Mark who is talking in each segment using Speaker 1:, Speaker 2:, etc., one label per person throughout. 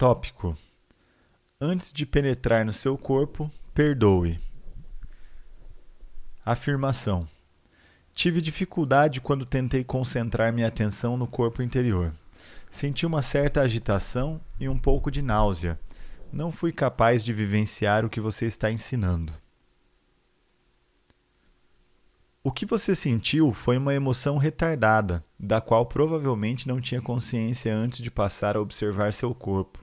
Speaker 1: Tópico: antes de penetrar no seu corpo, perdoe. Afirmação: tive dificuldade quando tentei concentrar minha atenção no corpo interior. Senti uma certa agitação e um pouco de náusea. Não fui capaz de vivenciar o que você está ensinando. O que você sentiu foi uma emoção retardada, da qual provavelmente não tinha consciência antes de passar a observar seu corpo.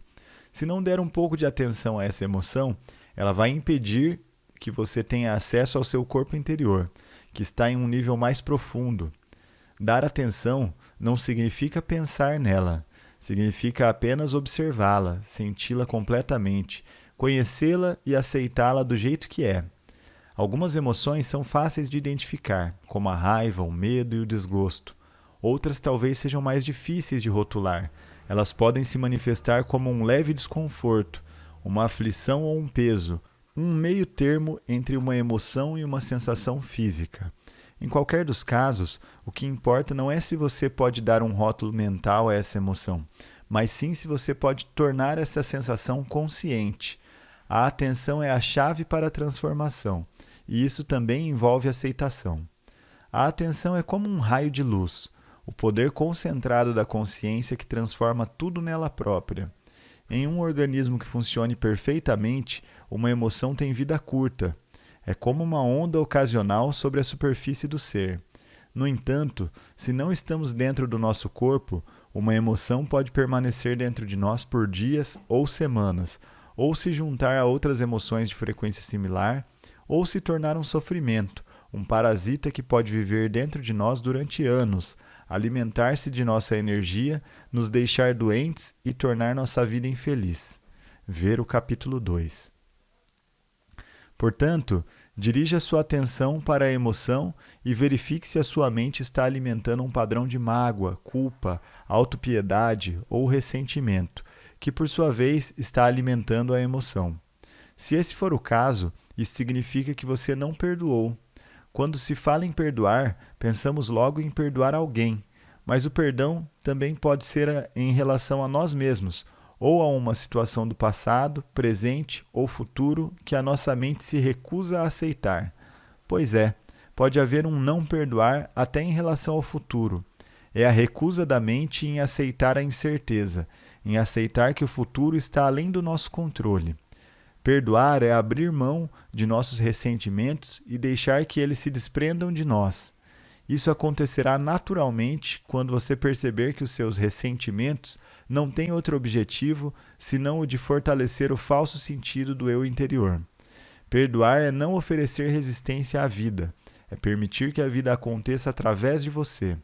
Speaker 1: Se não der um pouco de atenção a essa emoção, ela vai impedir que você tenha acesso ao seu corpo interior, que está em um nível mais profundo. Dar atenção não significa pensar nela, significa apenas observá-la, senti-la completamente, conhecê-la e aceitá-la do jeito que é. Algumas emoções são fáceis de identificar, como a raiva, o medo e o desgosto. Outras talvez sejam mais difíceis de rotular. Elas podem se manifestar como um leve desconforto, uma aflição ou um peso, um meio termo entre uma emoção e uma sensação física. Em qualquer dos casos, o que importa não é se você pode dar um rótulo mental a essa emoção, mas sim se você pode tornar essa sensação consciente. A atenção é a chave para a transformação, e isso também envolve aceitação. A atenção é como um raio de luz, o poder concentrado da consciência que transforma tudo nela própria. Em um organismo que funcione perfeitamente, uma emoção tem vida curta. É como uma onda ocasional sobre a superfície do ser. No entanto, se não estamos dentro do nosso corpo, uma emoção pode permanecer dentro de nós por dias ou semanas, ou se juntar a outras emoções de frequência similar, ou se tornar um sofrimento, um parasita que pode viver dentro de nós durante anos, alimentar-se de nossa energia, nos deixar doentes e tornar nossa vida infeliz. Ver o capítulo 2. Portanto, dirija sua atenção para a emoção e verifique se a sua mente está alimentando um padrão de mágoa, culpa, autopiedade ou ressentimento, que por sua vez está alimentando a emoção. Se esse for o caso, isso significa que você não perdoou. Quando se fala em perdoar, pensamos logo em perdoar alguém, mas o perdão também pode ser em relação a nós mesmos, ou a uma situação do passado, presente ou futuro que a nossa mente se recusa a aceitar. Pois é, pode haver um não perdoar até em relação ao futuro. É a recusa da mente em aceitar a incerteza, em aceitar que o futuro está além do nosso controle. Perdoar é abrir mão de nossos ressentimentos e deixar que eles se desprendam de nós. Isso acontecerá naturalmente quando você perceber que os seus ressentimentos não têm outro objetivo senão o de fortalecer o falso sentido do eu interior. Perdoar é não oferecer resistência à vida, é permitir que a vida aconteça através de você.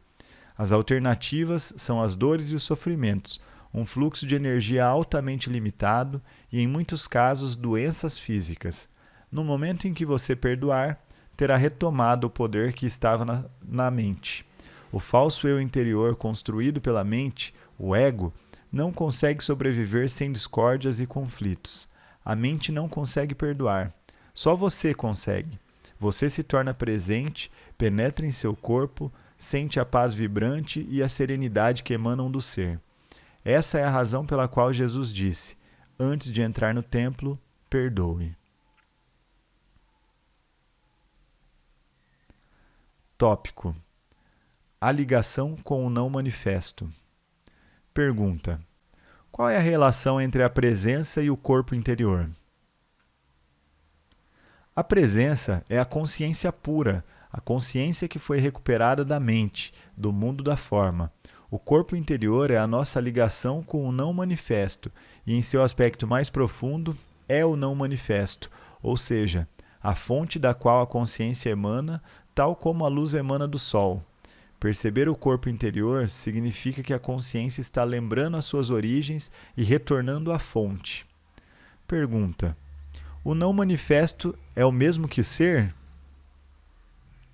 Speaker 1: As alternativas são as dores e os sofrimentos, um fluxo de energia altamente limitado e, em muitos casos, doenças físicas. No momento em que você perdoar, terá retomado o poder que estava na mente. O falso eu interior construído pela mente, o ego, não consegue sobreviver sem discórdias e conflitos. A mente não consegue perdoar. Só você consegue. Você se torna presente, penetra em seu corpo, sente a paz vibrante e a serenidade que emanam do ser. Essa é a razão pela qual Jesus disse: antes de entrar no templo, perdoe. Tópico: a ligação com o não manifesto. Pergunta: qual é a relação entre a presença e o corpo interior? A presença é a consciência pura, a consciência que foi recuperada da mente, do mundo da forma. O corpo interior é a nossa ligação com o não manifesto e, em seu aspecto mais profundo, é o não manifesto, ou seja, a fonte da qual a consciência emana, tal como a luz emana do sol. Perceber o corpo interior significa que a consciência está lembrando as suas origens e retornando à fonte. Pergunta: o não manifesto é o mesmo que o ser?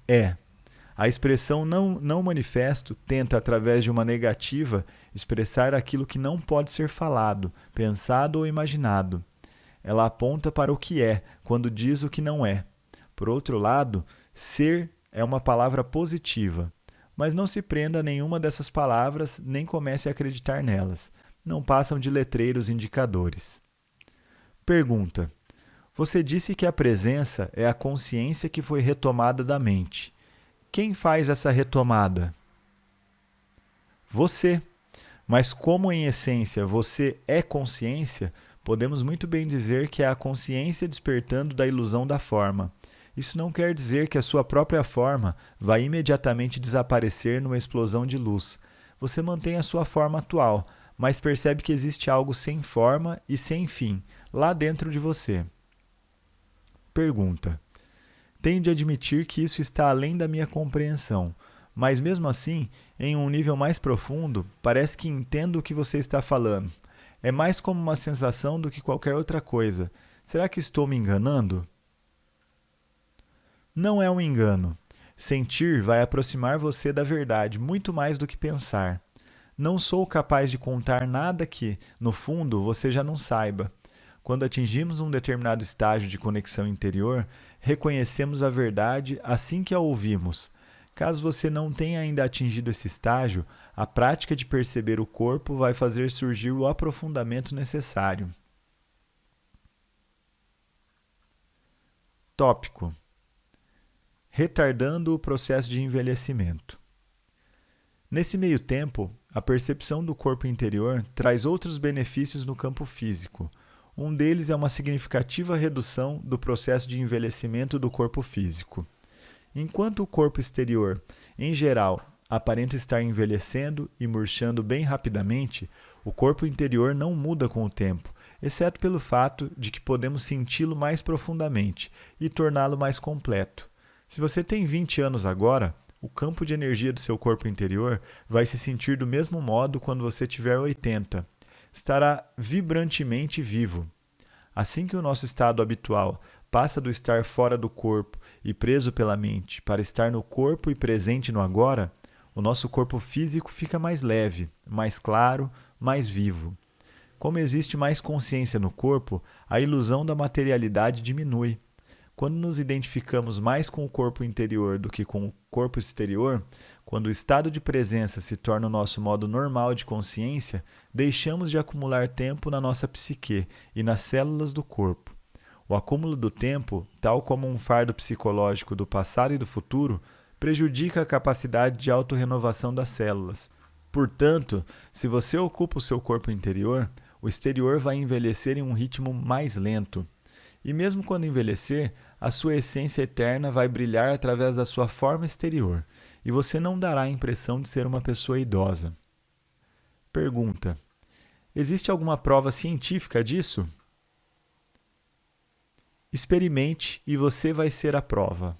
Speaker 1: É. A expressão não manifesto tenta, através de uma negativa, expressar aquilo que não pode ser falado, pensado ou imaginado. Ela aponta para o que é, quando diz o que não é. Por outro lado, ser é uma palavra positiva. Mas não se prenda a nenhuma dessas palavras, nem comece a acreditar nelas. não passam de letreiros indicadores. Pergunta: você disse que a presença é a consciência que foi retomada da mente. Quem faz essa retomada? Você. Mas como em essência você é consciência, podemos muito bem dizer que é a consciência despertando da ilusão da forma. Isso não quer dizer que a sua própria forma vai imediatamente desaparecer numa explosão de luz. Você mantém a sua forma atual, mas percebe que existe algo sem forma e sem fim, lá dentro de você. Pergunta: tenho de admitir que isso está além da minha compreensão, mas mesmo assim, em um nível mais profundo, parece que entendo o que você está falando. É mais como uma sensação do que qualquer outra coisa. Será que estou me enganando? Não é um engano. Sentir vai aproximar você da verdade muito mais do que pensar. Não sou capaz de contar nada que, no fundo, você já não saiba. Quando atingimos um determinado estágio de conexão interior, reconhecemos a verdade assim que a ouvimos. Caso você não tenha ainda atingido esse estágio, a prática de perceber o corpo vai fazer surgir o aprofundamento necessário. Tópico: retardando o processo de envelhecimento. Nesse meio tempo, a percepção do corpo interior traz outros benefícios no campo físico. Um deles é uma significativa redução do processo de envelhecimento do corpo físico. Enquanto o corpo exterior, em geral, aparenta estar envelhecendo e murchando bem rapidamente, o corpo interior não muda com o tempo, exceto pelo fato de que podemos senti-lo mais profundamente e torná-lo mais completo. Se você tem 20 anos agora, o campo de energia do seu corpo interior vai se sentir do mesmo modo quando você tiver 80. Estará vibrantemente vivo. Assim que o nosso estado habitual passa do estar fora do corpo e preso pela mente para estar no corpo e presente no agora, o nosso corpo físico fica mais leve, mais claro, mais vivo. Como existe mais consciência no corpo, a ilusão da materialidade diminui. Quando nos identificamos mais com o corpo interior do que com o corpo exterior, quando o estado de presença se torna o nosso modo normal de consciência, deixamos de acumular tempo na nossa psique e nas células do corpo. O acúmulo do tempo, tal como um fardo psicológico do passado e do futuro, prejudica a capacidade de autorrenovação das células. Portanto, se você ocupa o seu corpo interior, o exterior vai envelhecer em um ritmo mais lento. E mesmo quando envelhecer, a sua essência eterna vai brilhar através da sua forma exterior, e você não dará a impressão de ser uma pessoa idosa. Pergunta: existe alguma prova científica disso? Experimente e você vai ser a prova.